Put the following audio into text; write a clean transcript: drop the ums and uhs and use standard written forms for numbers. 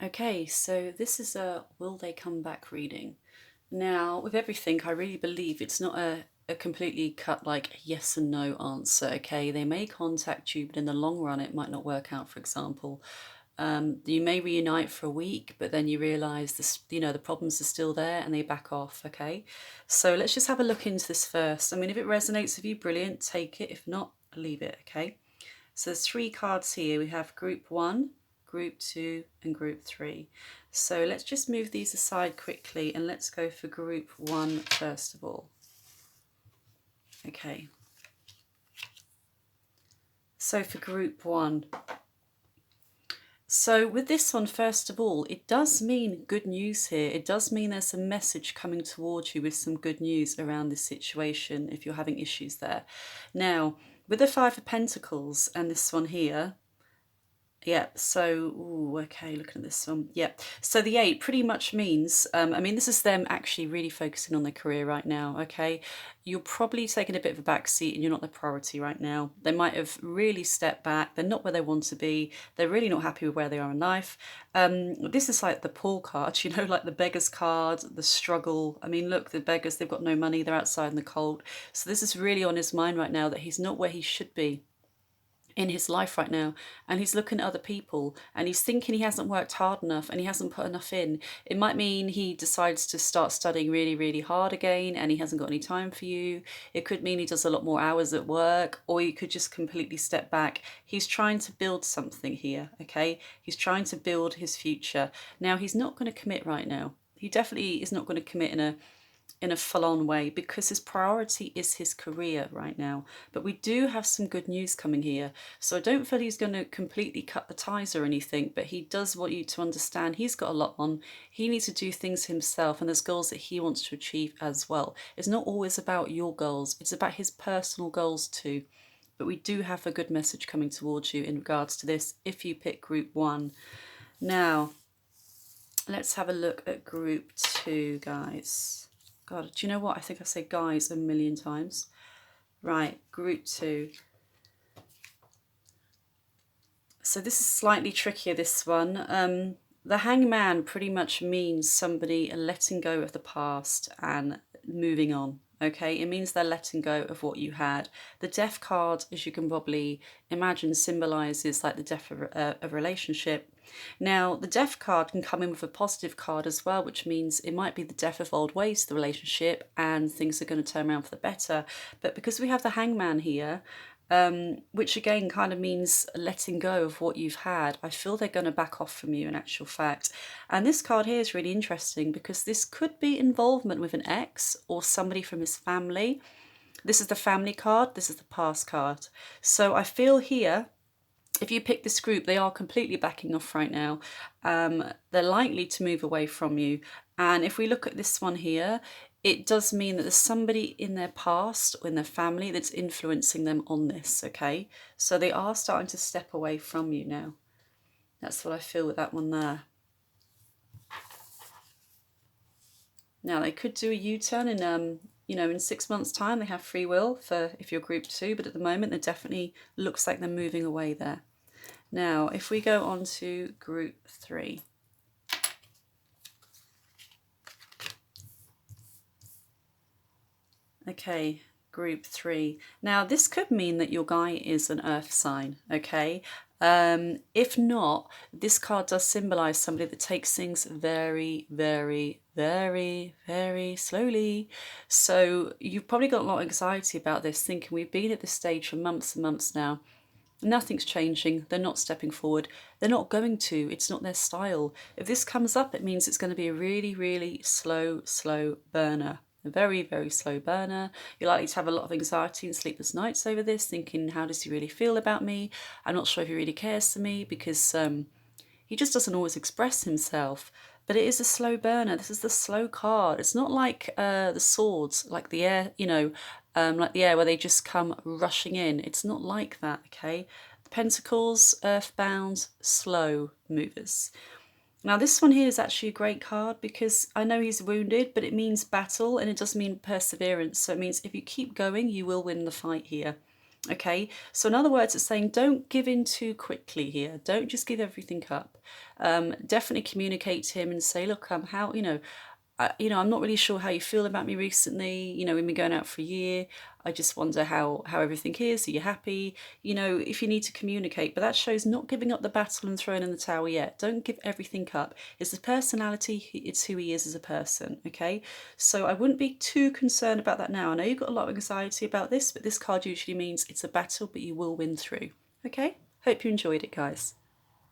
Okay, so this is a will they come back reading. Now, with everything, I really believe it's not a completely cut like yes and no answer. Okay, they may contact you, but in the long run, it might not work out. For example, you may reunite for a week, but then you realize this, the problems are still there and they back off. Okay, so let's just have a look into this first. I mean, if it resonates with you, brilliant, take it. If not, leave it. Okay. So there's three cards here. We have group one, group two, and group three. So let's just move these aside quickly and let's go for group one first of all. Okay. So for group one. So with this one, first of all, it does mean good news here. It does mean there's a message coming towards you with some good news around this situation if you're having issues there. Now, with the Five of Pentacles and this one here, yep, so, ooh, okay, looking at this one. Yep, so the 8 pretty much means, I mean, this is them actually really focusing on their career right now, okay? You're probably taking a bit of a back seat and you're not the priority right now. They might have really stepped back. They're not where they want to be. They're really not happy with where they are in life. This is like the poor card, like the beggar's card, the struggle. I mean, look, the beggars, they've got no money. They're outside in the cold. So this is really on his mind right now that he's not where he should be in his life right now, and he's looking at other people and he's thinking he hasn't worked hard enough and he hasn't put enough in. It might mean he decides to start studying really, really hard again and he hasn't got any time for you. It could mean he does a lot more hours at work, or you could just completely step back. He's trying to build something here, okay? He's trying to build his future. Now, he's not going to commit right now. He definitely is not going to commit in a full-on way because his priority is his career right now. But we do have some good news coming here. So I don't feel he's going to completely cut the ties or anything, but he does want you to understand he's got a lot on. He needs to do things himself, and there's goals that he wants to achieve as well. It's not always about your goals. It's about his personal goals too. But we do have a good message coming towards you in regards to this if you pick group one. Now, let's have a look at group two, guys. God, do you know what? I think I say guys a million times. Right, group two. So this is slightly trickier, this one. The hangman pretty much means somebody letting go of the past and moving on. Okay, it means they're letting go of what you had. The death card, as you can probably imagine, symbolizes like the death of a relationship. Now, the death card can come in with a positive card as well, which means it might be the death of old ways to the relationship and things are going to turn around for the better. But because we have the hangman here, which again kind of means letting go of what you've had, I feel they're going to back off from you in actual fact. And this card here is really interesting because this could be involvement with an ex or somebody from his family. This is the family card, this is the past card. So I feel here, if you pick this group, they are completely backing off right now. They're likely to move away from you. And if we look at this one here, it does mean that there's somebody in their past or in their family that's influencing them on this, okay? So they are starting to step away from you now. That's what I feel with that one there. Now, they could do a U-turn in, in 6 months' time. They have free will for if you're group two, but at the moment, it definitely looks like they're moving away there. Now, if we go on to group three. Okay, group three. Now, this could mean that your guy is an earth sign, okay? If not, this card does symbolize somebody that takes things very, very, very, very slowly. So you've probably got a lot of anxiety about this, thinking we've been at this stage for months and months now. Nothing's changing. They're not stepping forward. They're not going to. It's not their style. If this comes up, it means it's going to be a really, really slow burner. A very, very slow burner. You're likely to have a lot of anxiety and sleepless nights over this, thinking, how does he really feel about me? I'm not sure if he really cares for me because he just doesn't always express himself. But it is a slow burner. This is the slow card. It's not like the swords, like the air, like the air where they just come rushing in. It's not like that, okay? The Pentacles, earthbound, slow movers. Now this one here is actually a great card because I know he's wounded, but it means battle and it does mean perseverance. So it means if you keep going, you will win the fight here. Okay, so in other words, it's saying don't give in too quickly here. Don't just give everything up. Definitely communicate to him and say, look, how I'm not really sure how you feel about me recently. We've been going out for a year. I just wonder how everything is. Are you happy? If you need to communicate, but that shows not giving up the battle and throwing in the towel yet. Don't give everything up. It's his personality. It's who he is as a person. Okay, so I wouldn't be too concerned about that now. I know you've got a lot of anxiety about this, but this card usually means it's a battle, but you will win through. Okay, hope you enjoyed it, guys.